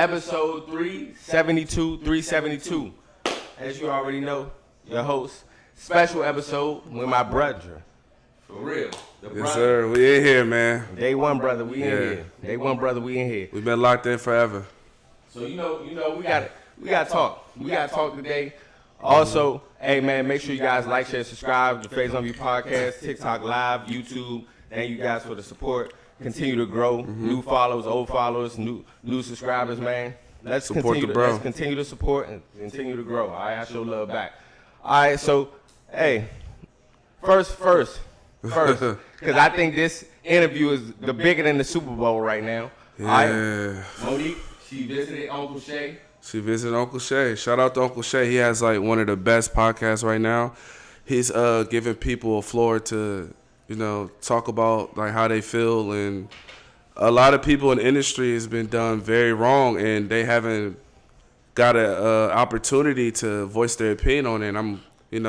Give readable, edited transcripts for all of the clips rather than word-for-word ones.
episode 372. As you already know, your host, special episode with my brother. For real. Yes, sir. We in here, man. Day one, brother. We in here. Day one, brother. We in here. We've been locked in forever. So we got to talk. We got to talk today. Also, hey man, make sure you guys like, share, subscribe to TheFaisonViewPodcast, TikTok Live, YouTube. Thank you guys for the support. Continue to grow. New followers, old followers, new subscribers, man. Let's continue to support and continue to grow. All right, I show love back. All right, so hey, first, because I think this interview is the bigger than the Super Bowl right now. Yeah. All right, Monique, she visited Uncle Shay. She visited Uncle Shay. Shout out to Uncle Shay. He has like one of the best podcasts right now. He's giving people a floor to, talk about like how they feel, and a lot of people in the industry has been done very wrong, and they haven't got an opportunity to voice their opinion on it. And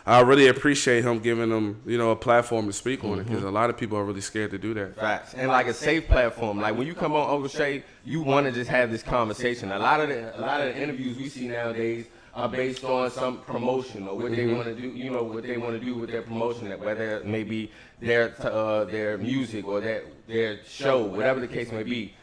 I really appreciate him giving them, a platform to speak on it, because a lot of people are really scared to do that. Facts. And like a safe platform. Like when you come on Uncle Shay, you want to just have this conversation. A lot of the interviews we see nowadays are based on some promotion or what they want to do, what they want to do with their promotion, whether it may be their music or their show, whatever the case may be.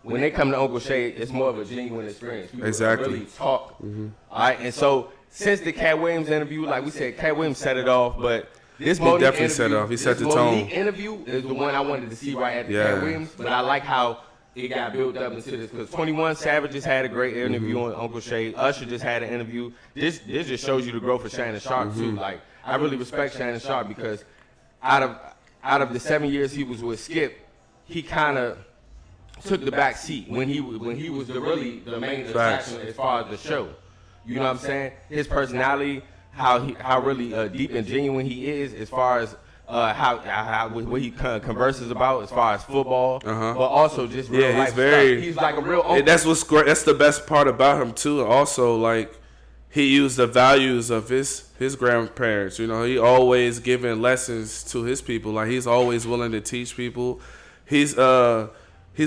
When they come to Uncle Shay, it's more of a genuine experience. People really talk. All right, and so since the Cat Williams interview, like we said, Cat Williams set it off, but this Monique definitely interview, set it off. He set the Monique tone. Interview is the one I wanted to see right at the Cat Williams, but I like how it got built up into this, because 21 Savage just had a great interview on Uncle Shay. Usher just had an interview. This just shows you the growth of Shannon Sharpe too. Like, I really respect Shannon Sharpe, because out of the 7 years he was with Skip, he kind of took the back seat when he was the main attraction as far as the show. You know what I'm saying? His personality, how really deep and genuine he is as far as what he converses about as far as football, but also just real life stuff. He's like a real uncle. That's what's great. That's the best part about him too. Also, like, he used the values of his grandparents. He always giving lessons to his people. Like, he's always willing to teach people. He's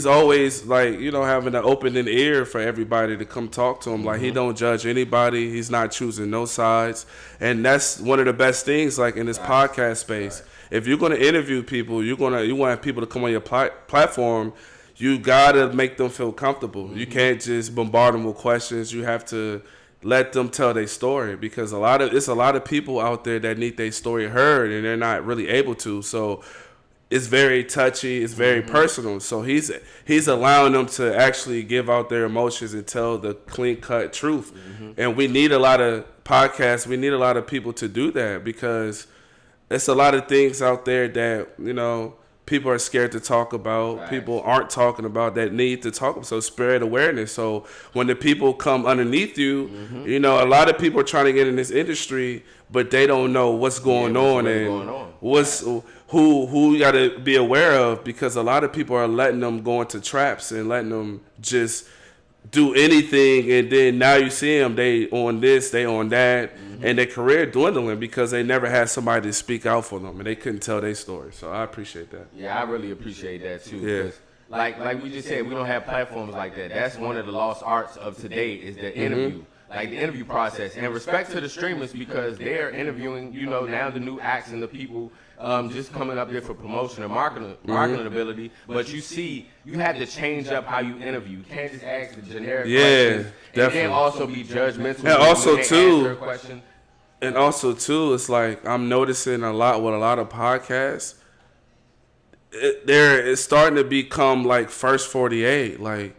always like, having an open ear for everybody to come talk to him. Like, he don't judge anybody. He's not choosing no sides. And that's one of the best things, like, in this podcast space. If you're going to interview people, you want people to come on your platform, you got to make them feel comfortable. You can't just bombard them with questions. You have to let them tell their story, because it's a lot of people out there that need their story heard, and they're not really able to. So it's very touchy. It's very personal. So he's allowing them to actually give out their emotions and tell the clean-cut truth. And we need a lot of podcasts. We need a lot of people to do that, because it's a lot of things out there that, people are scared to talk about. Right. People aren't talking about that need to talk about. So spread awareness. So when the people come underneath you, a lot of people are trying to get in this industry, but they don't know what's going on who you got to be aware of, because a lot of people are letting them go into traps and letting them just do anything, and then now you see them, they on this, they on that, and their career dwindling because they never had somebody to speak out for them, and they couldn't tell their story. So I appreciate that. Yeah, I really appreciate that too. Yeah. Like we just said, we don't have platforms like that. That's one of the lost arts of today, is the interview. Like the interview process. And respect to the streamers, because they're interviewing, now the new acts and the people just coming up there for promotion and marketing ability. But you had to change up how you interview. You can't just ask the generic questions. Definitely. And then also be judgmental. And also too, it's like I'm noticing a lot with a lot of podcasts. It's starting to become like First 48. Like,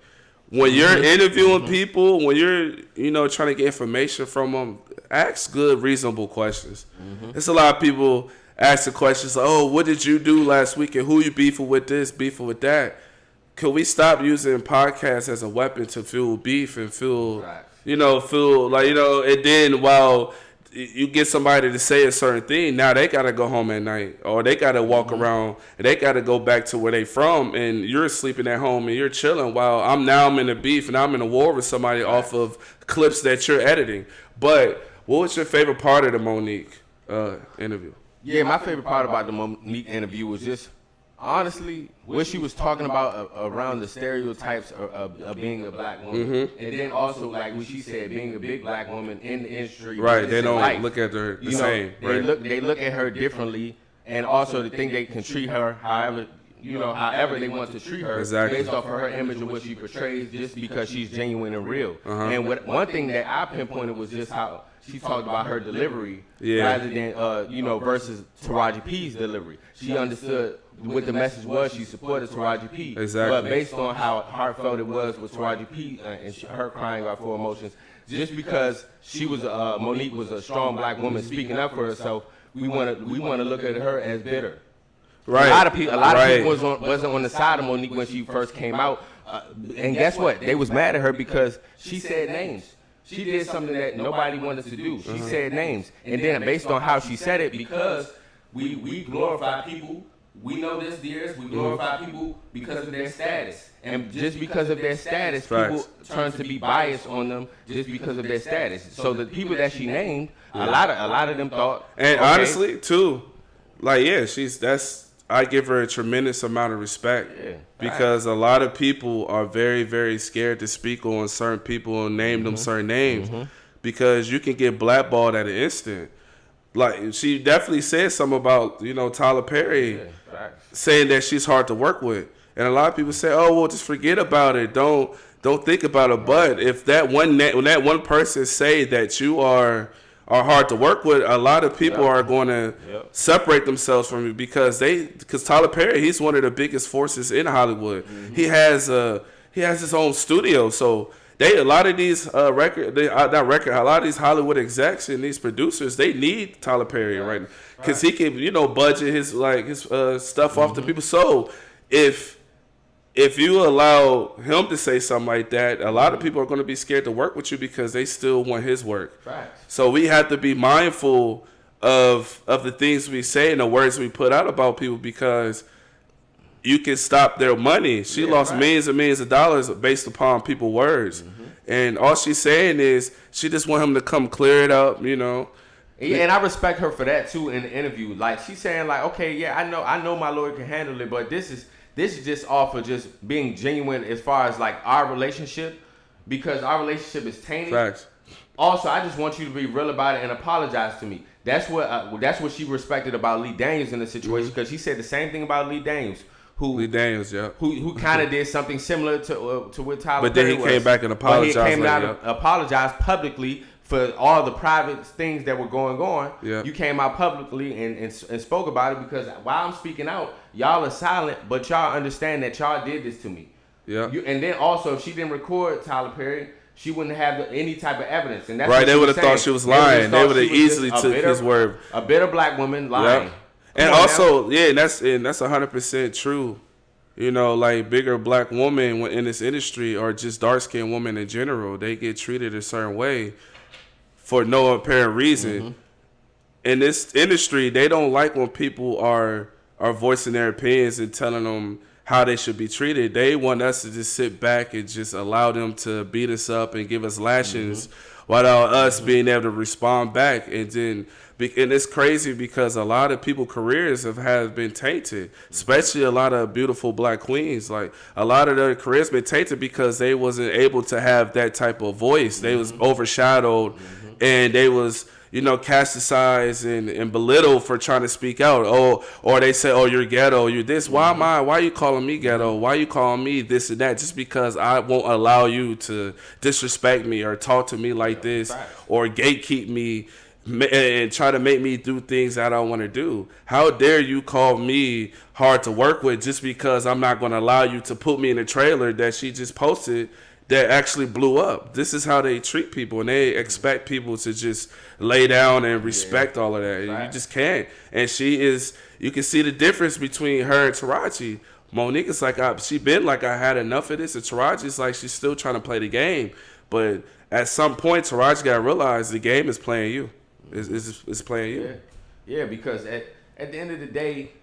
when you're interviewing people, when you're, trying to get information from them, ask good, reasonable questions. There's a lot of people asking questions like, oh, what did you do last week, and who you beefing with this, beefing with that? Could we stop using podcasts as a weapon to fuel beef and feel like, and then while you get somebody to say a certain thing, now they got to go home at night, or they got to walk around, and they got to go back to where they from, and you're sleeping at home and you're chilling while I'm in a beef and I'm in a war with somebody off of clips that you're editing. But what was your favorite part of the Monique interview? Yeah, my favorite part about the Monique interview was just honestly, what she was talking about around the stereotypes of being a black woman, and then also like what she said, being a big black woman in the industry. Right, they don't look at her the same. They right. they look at her differently, and also they think they can treat her however they want to treat her based off of her image and what she portrays, just because she's genuine and real. And one thing that I pinpointed was just how she talked about her delivery rather than versus Taraji P's delivery. She understood what the message was. She supported Taraji P. Exactly. But based on how heartfelt it was with Taraji P and her crying out for emotions, just because she was Monique was a strong black woman speaking up for herself, we want to look at her as bitter. Right. A lot of people wasn't on the side of Monique when she first came out, and guess what? They was mad at her because she said names. She did something that nobody wanted to do. She said names, and then based on how she said it, because we glorify people. We know this, dears. We glorify people because of their status, and just because of their status, people turn to be biased on them just because of their status. So the people that she named, a lot of them thought, and honestly too, like I give her a tremendous amount of respect because a lot of people are very, very scared to speak on certain people and name them certain names because you can get blackballed at an instant. Like, she definitely said something about, Tyler Perry saying that she's hard to work with. And a lot of people say, oh, well, just forget about it. Don't think about it. But if when that one person say that you are hard to work with, a lot of people are going to separate themselves from you because Tyler Perry, he's one of the biggest forces in Hollywood. He has his own studio, so a lot of these a lot of these Hollywood execs and these producers, they need Tyler Perry right now because he can budget his stuff off to people. So if you allow him to say something like that, a lot of people are going to be scared to work with you because they still want his work. So we have to be mindful of the things we say and the words we put out about people because you can stop their money. She lost millions and millions of dollars based upon people's words. And all she's saying is she just want him to come clear it up, Yeah, and I respect her for that too in the interview. Like, she's saying like, okay, yeah, I know my lawyer can handle it, but this is just off of just being genuine as far as like our relationship, because our relationship is tainted. Facts. Also, I just want you to be real about it and apologize to me. That's what she respected about Lee Daniels in the situation, because she said the same thing about Lee Daniels. Who kind of did something similar to what Tyler But then Perry he came back and apologized. But he came out and apologized publicly for all the private things that were going on. You came out publicly and spoke about it, because while I'm speaking out, y'all are silent, but y'all understand that y'all did this to me. And then also, if she didn't record Tyler Perry, she wouldn't have any type of evidence. And that's right. They would have thought she was lying. They would have easily took his word. A bitter black woman lying. And also, that's 100% true. Like bigger black women in this industry, or just dark-skinned women in general, they get treated a certain way for no apparent reason. In this industry, they don't like when people are voicing their opinions and telling them how they should be treated. They want us to just sit back and just allow them to beat us up and give us lashings without us being able to respond back. And it's crazy because a lot of people's careers have been tainted, especially a lot of beautiful black queens. Like, a lot of their careers been tainted because they wasn't able to have that type of voice. They was overshadowed, and they was cast aside and belittled for trying to speak out. Or they say, oh, you're ghetto, you're this. Why are you calling me ghetto? Why are you calling me this and that? Just because I won't allow you to disrespect me or talk to me like this, or gatekeep me and try to make me do things that I don't want to do. How dare you call me hard to work with just because I'm not going to allow you to put me in a trailer that she just posted that actually blew up. This is how they treat people, and they expect people to just lay down and respect all of that. You just can't. And you can see the difference between her and Taraji. Monique is like, she been like, I had enough of this, and Taraji's like, she's still trying to play the game. But at some point, Taraji got to realize the game is playing you. It's playing you. Yeah, because at the end of the day,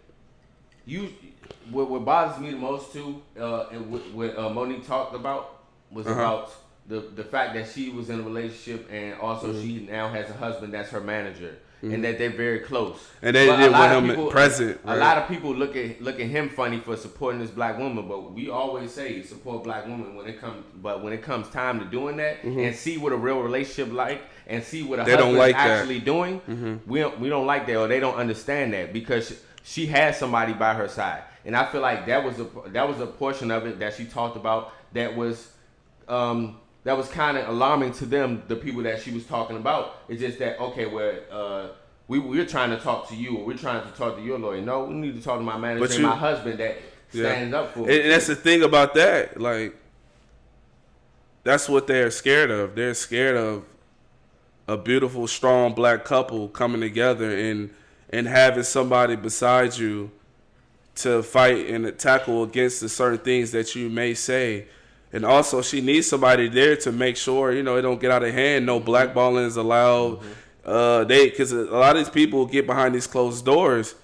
what bothers me the most too, and what Monique talked about was about the fact that she was in a relationship and also she now has a husband that's her manager. And that they're very close, and they didn't want him present. A lot of people look at him funny for supporting this black woman, but we always say support black women when it comes. But when it comes time to doing that and see what a real relationship like and see what a husband is actually doing, we don't like that or they don't understand that because she has somebody by her side, and I feel like that was a portion of it that she talked about that was kind of alarming to them, the people that she was talking about. It's just that, okay, we're trying to talk to you, or we're trying to talk to your lawyer. No, we need to talk to my manager and my husband that stands up for me. And that's the thing about that. Like, that's what they're scared of. They're scared of a beautiful, strong black couple coming together and having somebody beside you to fight and tackle against the certain things that you may say. And also, she needs somebody there to make sure, it don't get out of hand. No blackballing is allowed. Because a lot of these people get behind these closed doors,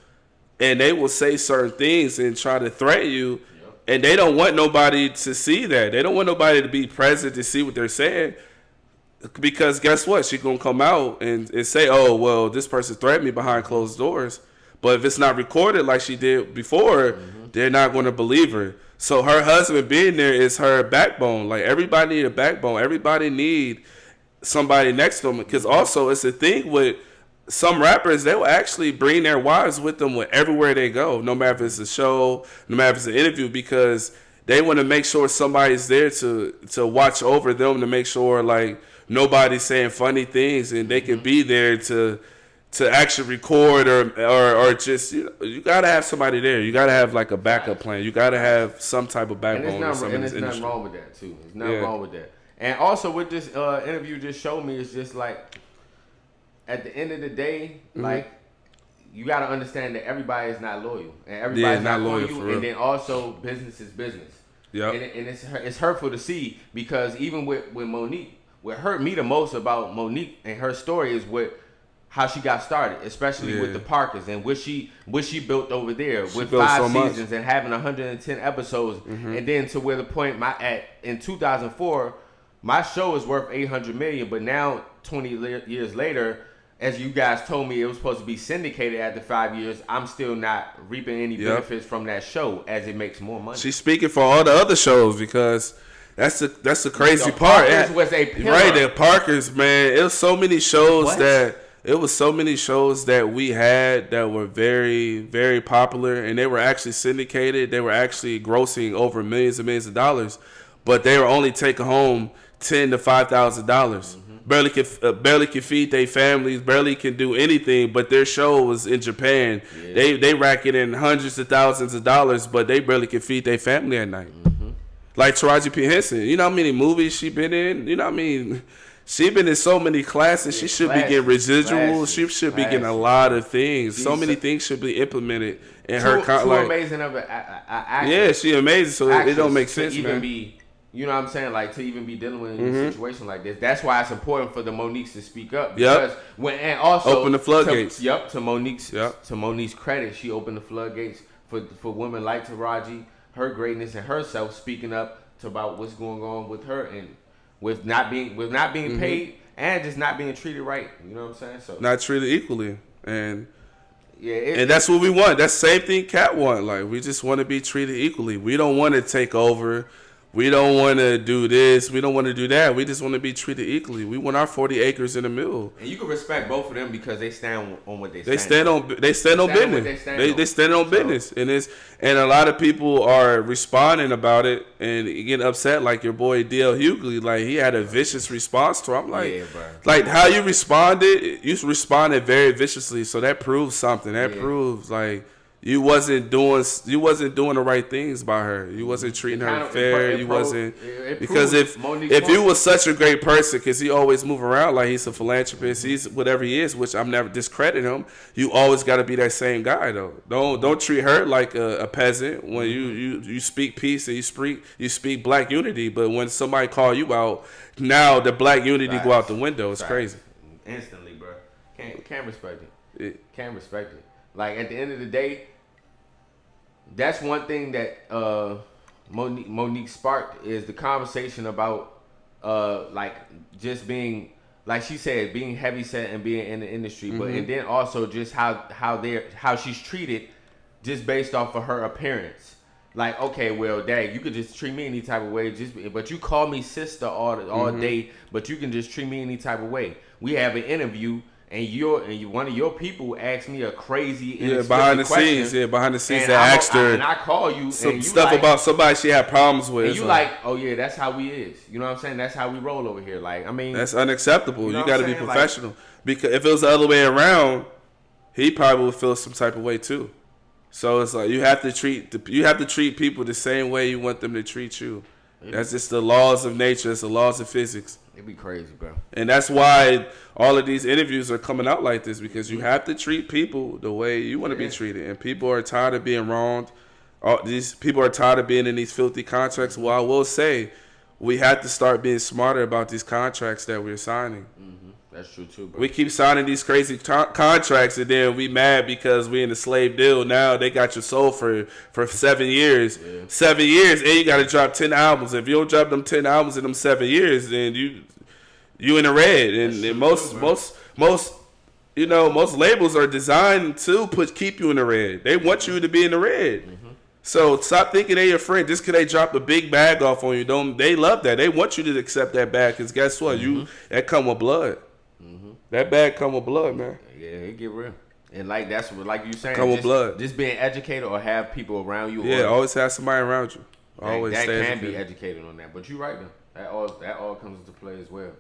and they will say certain things and try to threaten you, and they don't want nobody to see that. They don't want nobody to be present to see what they're saying, because guess what? She's gonna come out and say, "Oh, well, this person threatened me behind closed doors." But if it's not recorded like she did before, they're not going to believe her. So her husband being there is her backbone. Like, everybody need a backbone. Everybody need somebody next to them. Because also, it's a thing with some rappers, they will actually bring their wives with them everywhere they go. No matter if it's a show, no matter if it's an interview, because they want to make sure somebody's there to watch over them, to make sure, like, nobody's saying funny things, and they can be there to actually record or just, you gotta have somebody there. You gotta have like a backup plan. You gotta have some type of backbone. And there's nothing wrong with that too. There's nothing wrong with that. And also, what this interview just showed me is just like, at the end of the day, like, you gotta understand that everybody is not loyal, and everybody's not loyal for you. And then also, business is business. Yeah. And it's hurtful to see, because even with Monique, what hurt me the most about Monique and her story is how she got started, especially with the Parkers and what she built over there with 5 seasons and having 110 episodes, and then to where the point in 2004, my show is worth $800 million, but now 20 years later, as you guys told me, it was supposed to be syndicated after 5 years. I'm still not reaping any benefits from that show, as it makes more money. She's speaking for all the other shows, because that's the crazy part. Parkers was a pillar. Right, the Parkers, man. It was so many shows that we had that were very, very popular, and they were actually syndicated. They were actually grossing over millions and millions of dollars, but they were only taking home $10,000 to $5,000. Barely can feed their families, barely can do anything. But their show was in Japan. Yeah. They rack it in hundreds of thousands of dollars, but they barely can feed their family at night. Like Taraji P. Henson, you know how many movies she been in? You know what I mean? She been in so many classes. She should be getting residuals. She should be getting a lot of things. So many things should be implemented in her. Too amazing of an actress. Yeah, she amazing. So it don't make sense, to even man. Be, you know what I'm saying? Like, to even be dealing with a situation like this. That's why it's important for the Moniques to speak up. Because and also open the floodgates. To Monique's credit, she opened the floodgates for women like Taraji, her greatness, and herself speaking up about what's going on with her and with not being paid and just not being treated right. You know what I'm saying? So not treated equally. And and that's what we want. That's the same thing Kat want. Like, we just want to be treated equally. We don't want to take over. We don't want to do this. We don't want to do that. We just want to be treated equally. We want our 40 acres in the middle. And you can respect both of them because they stand on what they stand. They stand on business. They stand on business. And a lot of people are responding about it and getting upset. Like your boy D.L. Hughley, like, he had a vicious response to her. I'm like, like, how you responded? You responded very viciously. So that proves something. That proves, like, you wasn't doing the right things by her. You wasn't treating her fair. Because if you was such a great person, because he always move around like he's a philanthropist, he's whatever he is, which I'm never discrediting him. You always got to be that same guy though. Don't treat her like a peasant when you speak peace and you speak black unity. But when somebody call you out, now the black unity go out the window. It's crazy. Instantly, bro. Can't respect it. Can't respect it. Like, at the end of the day, that's one thing that Monique sparked, is the conversation about like just being, like she said, being heavy set and being in the industry, but and then also just how she's treated just based off of her appearance. Like, okay, well, dang, you could just treat me any type of way, but you call me sister all day, but you can just treat me any type of way. We have an interview, and one of your people asked me a crazy behind the question, scenes, they and asked her, and I call you some and you stuff like, about somebody she had problems with. and you like, oh yeah, that's how we is. You know what I'm saying? That's how we roll over here. Like, I mean, that's unacceptable. You got to be saying? professional. Because if it was the other way around, he probably would feel some type of way too. So it's like you have to treat people the same way you want them to treat you. That's just the laws of nature. It's the laws of physics. It'd be crazy, bro. And that's why all of these interviews are coming out like this, because you have to treat people the way you want to be treated. And people are tired of being wronged. These people are tired of being in these filthy contracts. Well, I will say, we have to start being smarter about these contracts that we're signing. That's true too, bro. We keep signing these crazy contracts, and then we mad because we in a slave deal. Now they got your soul for 7 years. Yeah. 7 years, and you got to drop 10 albums. If you don't drop them 10 albums in them 7 years, then you in the red. And most labels are designed to keep you in the red. They want you to be in the red. So stop thinking they your friend just because they drop a big bag off on you. They love that. They want you to accept that bag, because guess what? That come with blood. That bag come with blood, man. Yeah, it get real. And like that's what, like you saying, come with blood. Just being educated or have people around you. Yeah, always have somebody around you. Always that stay can be educated on that. But you're right though. That all comes into play as well.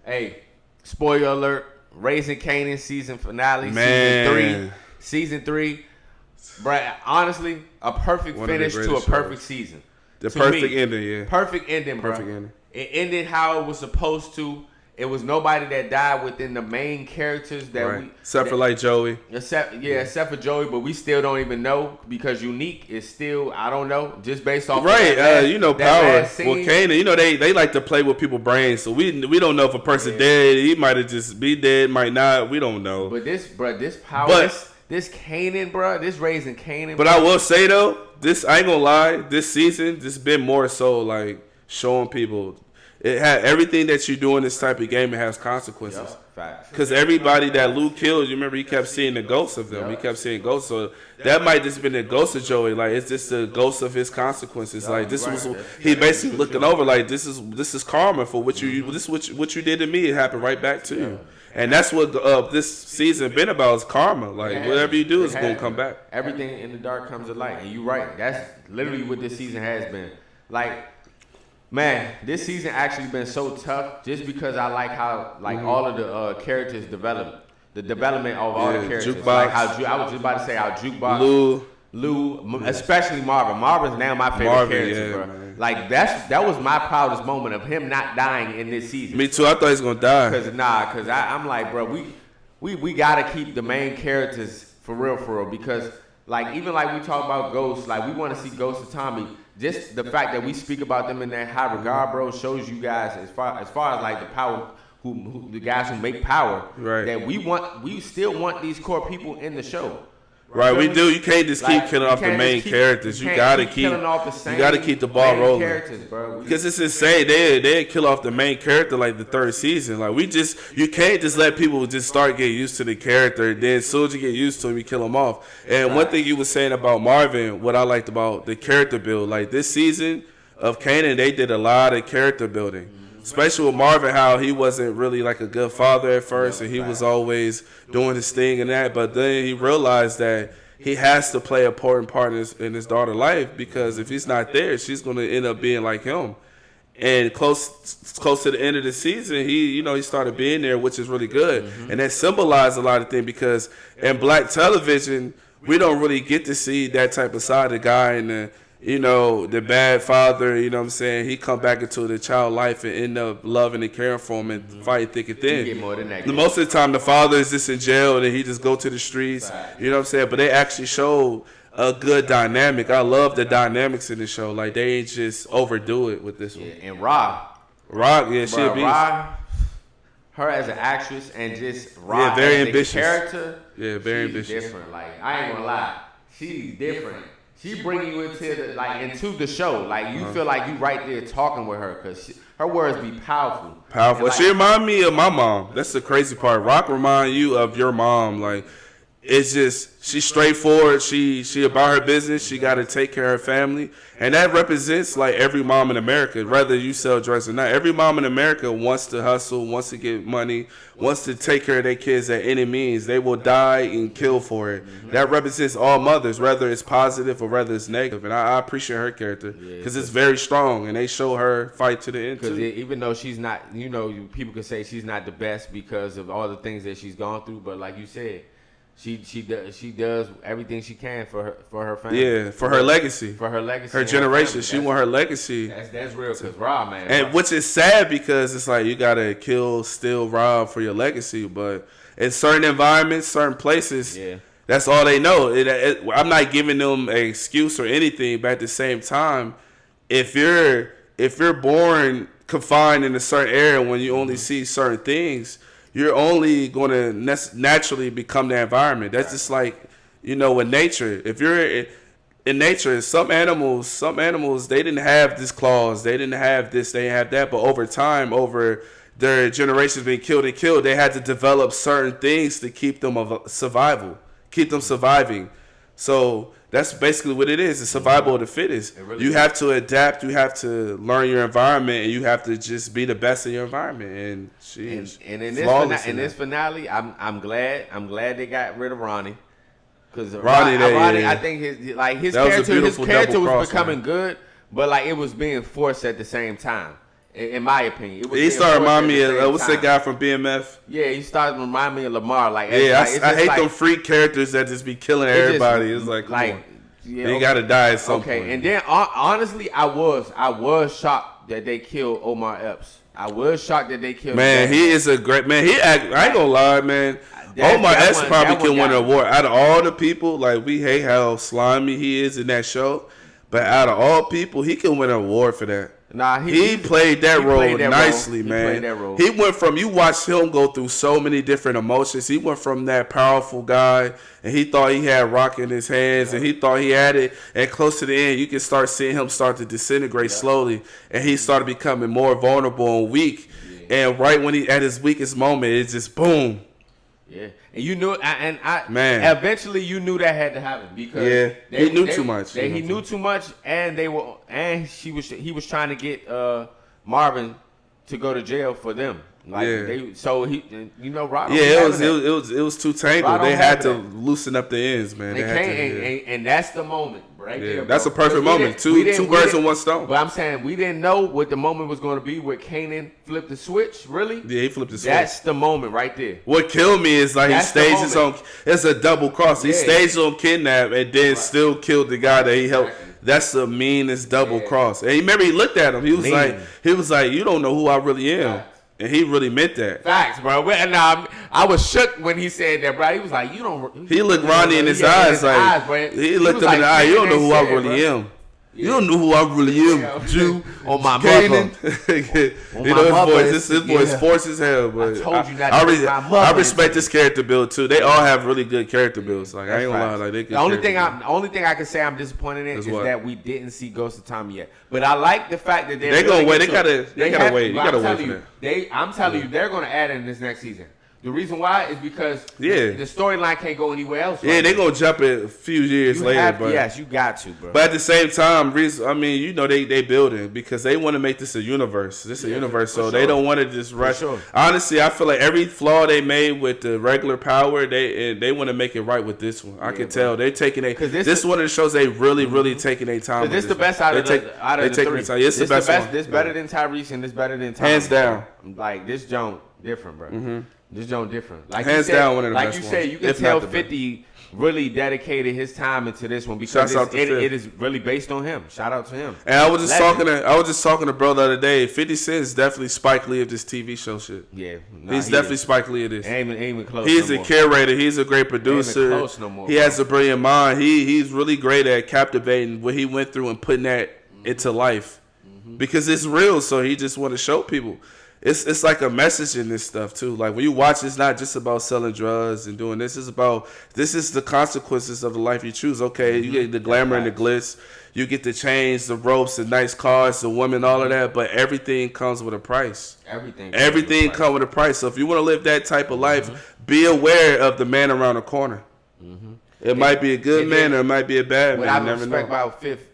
Hey, spoiler alert: Raising Kanan season finale, man. season 3. Bro, honestly, a perfect finish to a perfect season. The perfect ending, yeah. Perfect ending, bro. Perfect ending. It ended how it was supposed to. It was nobody that died within the main characters except for like Joey. Except for Joey, but we still don't even know, because Unique is still, I don't know, just based off power. Well, Kanan, they like to play with people's brains, so we don't know if a person dead. He might have just be dead, might not. We don't know. But this power, this Kanan, bro, this Raising Kanan. But bro. I will say though, I ain't gonna lie, this season this been more so like showing people. It had everything that you do in this type of game. It has consequences. Because everybody that Lou killed, you remember he kept seeing the ghosts of them. He kept seeing ghosts. So that might just been the ghost of Joey. Like, it's just the ghost of his consequences. Like, this was he basically looking over. Like, this is karma for what you what you did to me. It happened right back to you. And that's what this season been about, is karma. Like, whatever you do is gonna come back. Everything in the dark comes to light. And you're right. That's literally what this season has been. Like, man, this season actually been so tough, just because I like how all of the characters develop, the development of all the characters. Jukebox. Like how I was just about to say how Jukebox, Lou, especially Marvin. Marvin's now my favorite character, bro. Man. Like that was my proudest moment of him not dying in this season. Me too. I thought he was gonna die. Cause I'm like, bro, we gotta keep the main characters for real, because like even like we talk about Ghost, like we want to see Ghost and Tommy. Just the fact that we speak about them in that high regard, bro, shows you guys as far as like the power, who the guys who make power, right? That we still want these core people in the show. Right, we do. You can't just keep killing off the main characters. You gotta keep the ball rolling. Bro. Because it's insane. They kill off the main character like the third season. Like you can't just let people just start getting used to the character. Then as soon as you get used to him, you kill him off. And one thing you were saying about Marvin, what I liked about the character build, like this season of Kanan, they did a lot of character building. Especially with Marvin, how he wasn't really like a good father at first, and he was always doing his thing and that. But then he realized that he has to play an important part in his daughter's life, because if he's not there, she's going to end up being like him. And close to the end of the season, he started being there, which is really good. And that symbolized a lot of things, because in black television, we don't really get to see that type of side of the guy and the bad father, you know what I'm saying? He come back into the child life and end up loving and caring for him and fight thick and thin. You get more than that. Most of the time, the father is just in jail and he just go to the streets. You know what I'm saying? But they actually show a good dynamic. I love the dynamics in the show. Like, they ain't just overdo it with this one. And Rock, yeah, she a beast. Rock, her as an actress and just Rock very as ambitious a character. Yeah, very she's ambitious. Different. Like, I ain't gonna lie, she's different. She bring you into the show. Like you feel like you right there talking with her because her words be powerful. Powerful. She remind me of my mom. That's the crazy part. Rock remind you of your mom. Like it's just she's straightforward. She about her business. She got to take care of her family, and that represents like every mom in America. Whether you sell drugs or not, every mom in America wants to hustle, wants to get money, wants to take care of their kids at any means. They will die and kill for it. Mm-hmm. That represents all mothers, whether it's positive or whether it's negative. And I appreciate her character because it's very strong, and they show her fight to the end. Because even though she's not, people can say she's not the best because of all the things that she's gone through, but like you said. She does everything she can for her family. Yeah, for her legacy. For her legacy. Her generation. She want her legacy. That's real because Rob, man. And which is sad because it's like you gotta kill, steal, rob for your legacy. But in certain environments, certain places, that's all they know. I'm not giving them an excuse or anything, but at the same time, if you're born confined in a certain area when you only see certain things, you're only going to naturally become the environment. That's just like, in nature. If you're in nature, some animals, they didn't have this clause. They didn't have this, they have that. But over time, over their generations being killed, they had to develop certain things to keep them surviving. So that's basically what it is. It's survival of the fittest. Really you have to adapt. You have to learn your environment, and you have to just be the best in your environment. And in this finale, I'm glad they got rid of Ronnie because Ronnie, I think his character was becoming good, but like it was being forced at the same time. In my opinion, he started reminding me of what's that guy from BMF? Yeah, he started reminding me of Lamar. Like, I hate them freak characters that just be killing everybody. It's like they gotta die at some point. And then honestly, I was shocked that they killed Omar Epps. I was shocked that they killed. Man, he is a great man. I ain't gonna lie, man. Omar Epps probably can win an award out of all the people. Like we hate how slimy he is in that show, but out of all people, he can win an award for that. Nah, he played that role nicely, man. He went from, you watched him go through so many different emotions. He went from that powerful guy, and he thought he had rock in his hands, and he thought he had it. And close to the end, you can start seeing him start to disintegrate slowly, and he started becoming more vulnerable and weak. Yeah. And right when he at his weakest moment, it's just boom. Yeah, and you knew, man. Eventually, you knew that had to happen because he knew too much. He knew too much, and he was trying to get Marvin to go to jail for them. Like Rob. It was too tangled. They had to loosen up the ends, man. And that's the moment. Right there, that's a perfect moment. Two birds with one stone. But I'm saying we didn't know what the moment was going to be where Kanan flipped the switch. Really? Yeah, he flipped the switch. That's the moment right there. What killed me is like he stages on. It's a double cross. He stages on kidnap and then still killed the guy that he helped. That's the meanest double cross. And remember, he looked at him. He was like, you don't know who I really am. And he really meant that. Facts, bro. And I was shook when he said that, bro. He was like, you don't. He looked Ronnie in his eyes. He looked him in the eye. You don't know who I really am. You don't know who I really am, Jew. On my mother. His voice forced as hell. But I told you not to make my mother. I respect this character build too. They all have really good character builds. Like I ain't gonna lie, like they. The only thing I can say I'm disappointed in is that we didn't see Ghost of Tommy yet. But I like the fact that they're gonna wait. They gotta wait. You gotta wait for that. I'm telling you, they're gonna add it in this next season. The reason why is because the storyline can't go anywhere else. Yeah, they're going to jump it a few years later. Yes, you got to, bro. But at the same time, they building because they want to make this a universe. This is a universe, so they don't want to just rush. Sure. Honestly, I feel like every flaw they made with the regular power, they want to make it right with this one. I can tell. They're taking this one of the shows they really taking their time. This is the best out of the three. It's the best one. This better than Tyrese and this better than Tommy. Hands down. Like, this joint different, bro. Mm-hmm. This joint different. Like hands down, one of the best ones. Like you said, you can tell 50 really dedicated his time into this one because it is really based on him. Shout out to him. And I was just talking to bro the other day. 50 Cent is definitely Spike Lee of this TV show shit. Yeah, he's definitely Spike Lee of this. Ain't even close. He's a curator. He's a great producer. Ain't even close no more, he has a brilliant mind. He's really great at captivating what he went through and putting that into life because it's real. So he just want to show people. it's like a message in this stuff too. Like when you watch, it's not just about selling drugs and doing this. It's about this is the consequences of the life you choose. Okay, you get the glamour and the glitz, you get the chains, the ropes, the nice cars, the women, all of that. But everything comes with a price. Everything comes with a price. So if you want to live that type of life, be aware of the man around the corner. It might be a good man or it might be a bad man. What I respect about Fifth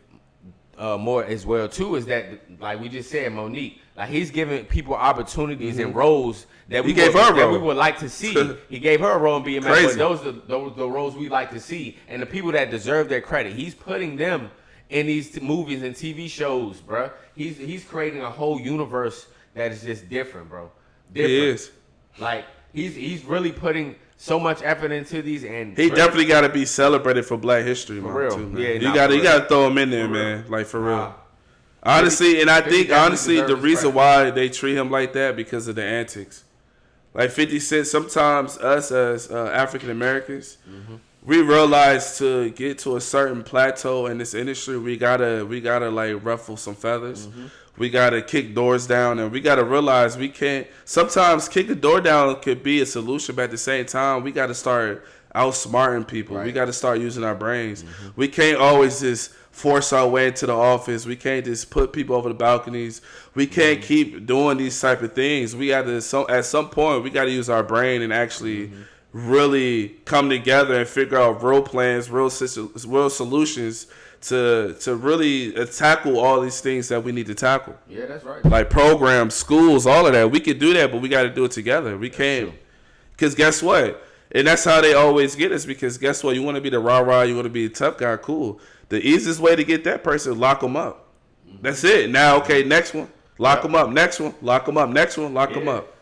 more as well too is that, like we just said, Monique, like he's giving people opportunities and roles that we would like to see. He gave her a role in being man, but those are the roles we like to see, and the people that deserve their credit, he's putting them in these movies and TV shows, bro. He's creating a whole universe that is just different, bro. Different. He is. Like he's really putting so much effort into these, and he definitely got to be celebrated for Black History Month too, man. Yeah, you got to throw him in there, man. Like for real. Honestly, and I think the reason why they treat him like that because of the antics. Like 50 Cent, sometimes us as African Americans, we realize to get to a certain plateau in this industry, we gotta like ruffle some feathers. We gotta kick doors down, and we gotta realize we can't. Sometimes kick a door down could be a solution, but at the same time, we gotta start outsmarting people. We gotta start using our brains. We can't always just force our way into the office. We can't just put people over the balconies. We can't keep doing these type of things. We got to at some point we got to use our brain and actually really come together and figure out real plans, real solutions to really tackle all these things that we need to tackle. Yeah, that's right. Like programs, schools, all of that. We could do that, but we got to do it together. We can't. Because guess what? And that's how they always get us, because guess what? You want to be the rah-rah, you want to be a tough guy, cool. The easiest way to get that person, lock them up. That's it. Now, okay, next one. Lock them up. Next one. Lock them up. Next one. Lock them up.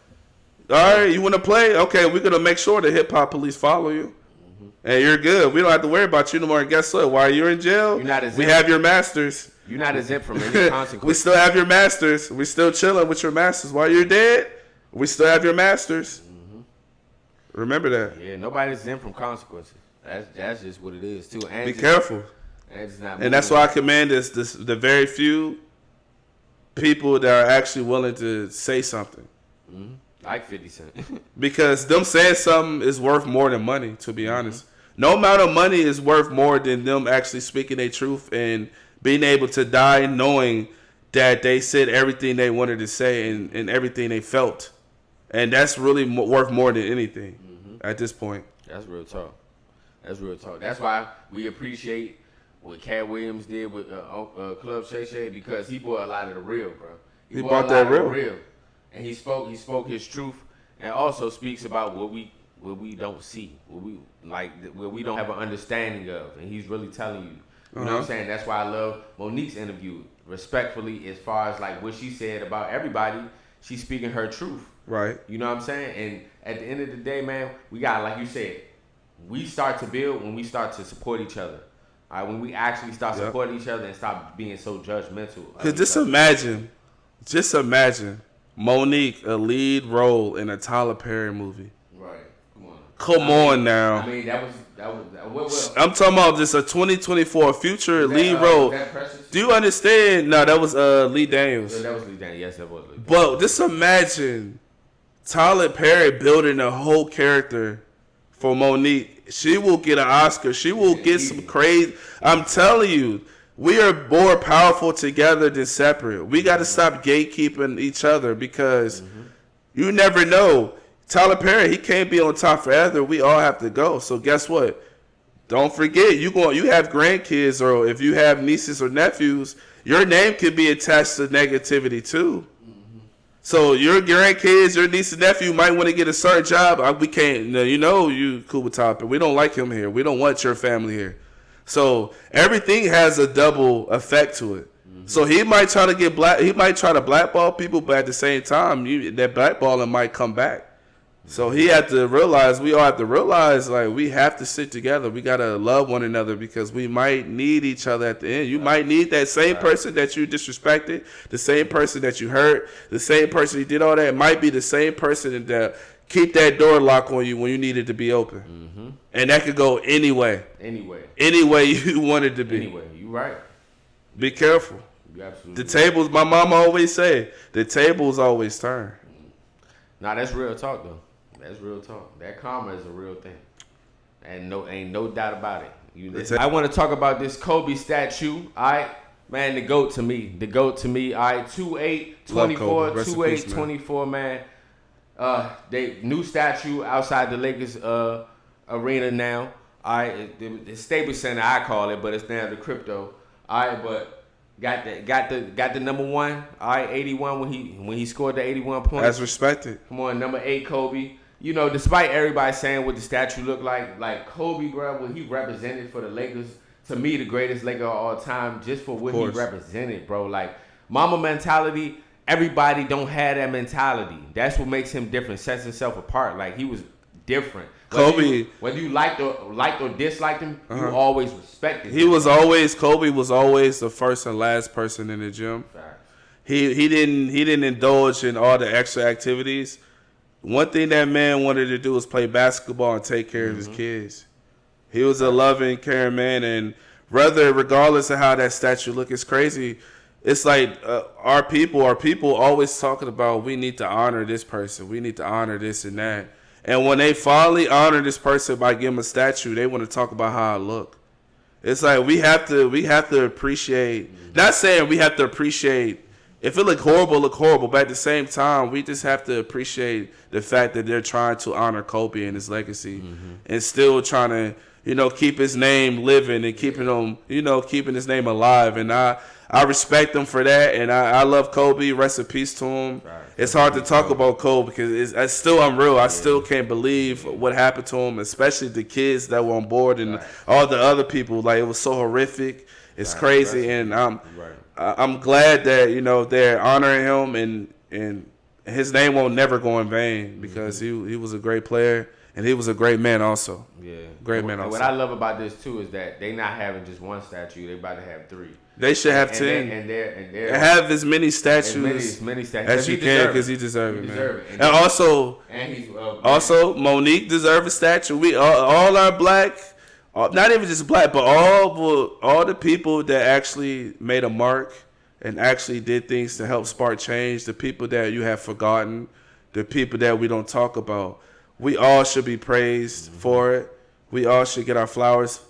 All right, you want to play? Okay, we're going to make sure the hip-hop police follow you. And you're good. We don't have to worry about you no more. And guess what? While you're in jail, we have your masters. You're not exempt from any consequences. We still have your masters. We still chilling with your masters. While you're dead, we still have your masters. Remember that. Yeah, nobody's exempt from consequences. That's just what it is, too. And be careful. And that's why I commend the very few people that are actually willing to say something. Like 50 Cent. Because them saying something is worth more than money, to be honest. No amount of money is worth more than them actually speaking their truth and being able to die knowing that they said everything they wanted to say and everything they felt. And that's really worth more than anything at this point. That's real talk. That's why we appreciate what Cat Williams did with Club Shay Shay, because he brought a lot of the real, bro. He brought that real. And he spoke his truth, and also speaks about what we don't see, what we don't have an understanding of, and he's really telling you. You know what I'm saying? That's why I love Monique's interview, respectfully, as far as like what she said about everybody. She's speaking her truth. Right. You know what I'm saying? And at the end of the day, man, we got, like you said, we start to build when we start to support each other. All right, when we actually start supporting each other and stop being so judgmental. Because just imagine Monique, a lead role in a Tyler Perry movie. Right. Come on now. I mean, that was I'm talking about just a 2024 future lead role. Do you understand? No, that was Lee Daniels. Yeah, that was Lee Daniels. Yes, that was Lee Daniels. But just imagine Tyler Perry building a whole character for Monique. She will get an Oscar. She will get some crazy. I'm telling you, we are more powerful together than separate. We got to stop gatekeeping each other, because you never know. Tyler Perry, he can't be on top forever. We all have to go. So guess what? Don't forget, you have grandkids, or if you have nieces or nephews, your name could be attached to negativity too. So your grandkids, your niece and nephew might want to get a certain job. We can't, you cool with Tyler. We don't like him here. We don't want your family here. So everything has a double effect to it. So he might try to blackball people, but at the same time, that blackballing might come back. So we all have to realize, like, we have to sit together. We got to love one another, because we might need each other at the end. You might need that same person that you disrespected, the same person that you hurt, the same person who did all that. It might be the same person that keep that door locked on you when you need it to be open. And that could go any way. Any way you want it to be. Anyway, you right. Be careful. You absolutely the tables, my mama always say, the tables always turn. Nah, that's real talk though. That's real talk. That karma is a real thing, and ain't no doubt about it. I want to talk about this Kobe statue. All right, man, the GOAT to me. All right, 2'8", 24, 2'8", 24, man. They new statue outside the Lakers arena now. All right, the Staples Center I call it, but it's now the Crypto. All right, but got the number one. All right, 81 when he scored the 81 points. That's respected. Come on, number 8 Kobe. You know, despite everybody saying what the statue looked like Kobe, bro, what he represented for the Lakers, to me, the greatest Laker of all time, just for what he represented, bro. Like, Mamba mentality, everybody don't have that mentality. That's what makes him different, sets himself apart. Like, he was different. Kobe, whether you liked or disliked him, you always respected him. Kobe was always the first and last person in the gym. Facts. He didn't indulge in all the extra activities. One thing that man wanted to do was play basketball and take care of his kids. He was a loving, caring man, and regardless of how that statue look, it's crazy. It's like our people always talking about, we need to honor this person, we need to honor this and that. And when they finally honor this person by giving him a statue, they want to talk about how I look. It's like we have to appreciate. Not saying we have to appreciate. If it look horrible. But at the same time, we just have to appreciate the fact that they're trying to honor Kobe and his legacy, and still trying to, keep his name living and keeping his name alive. And I respect him for that, and I love Kobe. Rest in peace to him. Right. It's hard to talk about Kobe because it's still unreal. I still can't believe what happened to him, especially the kids that were on board and all the other people. Like, it was so horrific. It's crazy, and I'm glad that they're honoring him, and his name won't never go in vain because he was a great player. And he was a great man also. Yeah. Great man also. What I love about this, too, is that they not having just one statue. They about to have 3. They should have 10. And they're have as many statues as you can because he deserves it, man. And also, Monique deserves a statue. We all our black, not even just black, but all the people that actually made a mark and actually did things to help spark change, the people that you have forgotten, the people that we don't talk about. We all should be praised for it. We all should get our flowers,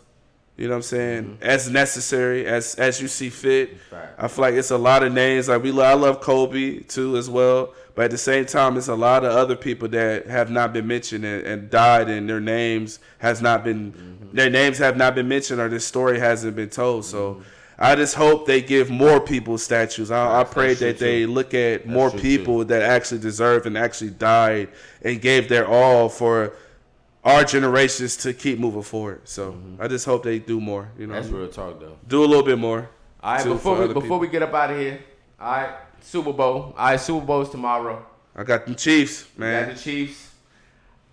you know what I'm saying, as necessary, as you see fit. Right. I feel like it's a lot of names. Like I love Kobe, too, as well. But at the same time, it's a lot of other people that have not been mentioned and died, and their names have not been mentioned, or this story hasn't been told. So I just hope they give more people statues. I pray that they look at more people that actually deserve and actually died and gave their all for our generations to keep moving forward. So I just hope they do more. That's real talk, though. Do a little bit more. All right, before we get up out of here, all right, Super Bowl. All right, Super Bowl's tomorrow. I got them Chiefs, man. Got the Chiefs.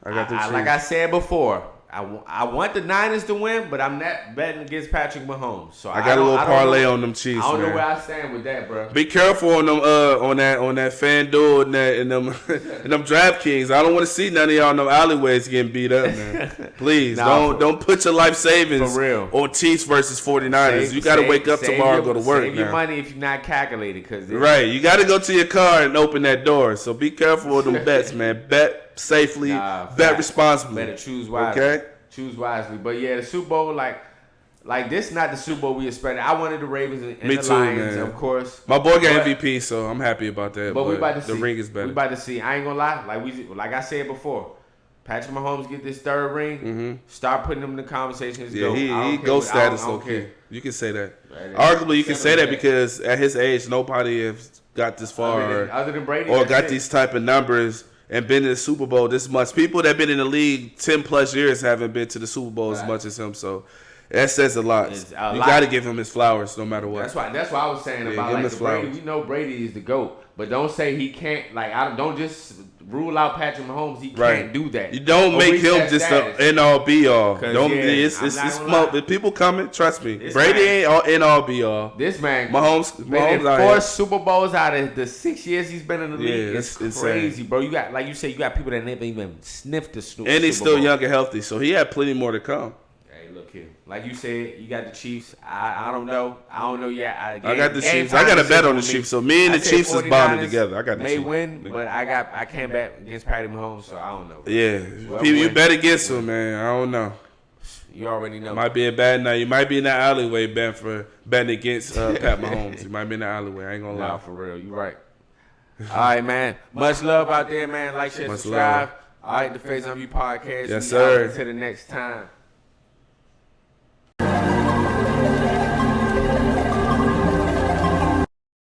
Like I said before, I want the Niners to win, but I'm not betting against Patrick Mahomes. So I got a little parlay on them Chiefs. I don't know where I stand with that, bro. Be careful on them on that FanDuel and them DraftKings. I don't want to see none of y'all in them alleyways getting beat up, man. Please don't put your life savings for real on Chiefs versus 49ers. You got to wake up tomorrow and go to work. Save your money if you're not calculated, right. You got to go to your car and open that door. So be careful with them bets, man. Bet safely, bet responsibly. Better choose wisely. Okay? Choose wisely. But yeah, the Super Bowl, like this is not the Super Bowl we expected. I wanted the Ravens and the Lions, man. Of course. My boy got MVP, so I'm happy about that. But we about to see. The ring is better. We about to see. I ain't gonna lie. Like I said before, Patrick Mahomes get this 3rd ring. Start putting him in the conversations. Yeah, he GOAT status. Okay, you can say that. Right, arguably, you can say that because at his age, nobody has got this far other than Brady, or got these type of numbers and been in the Super Bowl this much. People that been in the league 10 plus years haven't been to the Super Bowl as much as him. So that says a lot. You got to give him his flowers no matter what. That's why I was saying about Brady. We know Brady is the GOAT, but don't say he can't. Don't just rule out Patrick Mahomes. He can't do that. You don't make him just an end all be all. It's people coming. Trust me, Brady ain't all end all be all. This man, Mahomes been in 4 Super Bowls out of the 6 years he's been in the league. Yeah, it's crazy, bro. You got, like you say, you got people that never even sniffed the Super Bowl. And he's still young and healthy, so he had plenty more to come. Hey, look here. Like you said, you got the Chiefs. I don't know. I don't know yet. I got the Chiefs. I got a bet on the Chiefs. So me and the Chiefs is bonded together. I got the Chiefs. May win, but I can't bet against Patty Mahomes, so I don't know. Yeah. People, you bet against him, man. I don't know. You already know. Might be a bad night. You might be in that alleyway betting against Pat Mahomes. You might be in the alleyway. I ain't gonna lie. Nah, for real. You right. All right, man. Much love out there, man. Like, share, subscribe. All right, the Faison View Podcast. Yes, sir. Until the next time.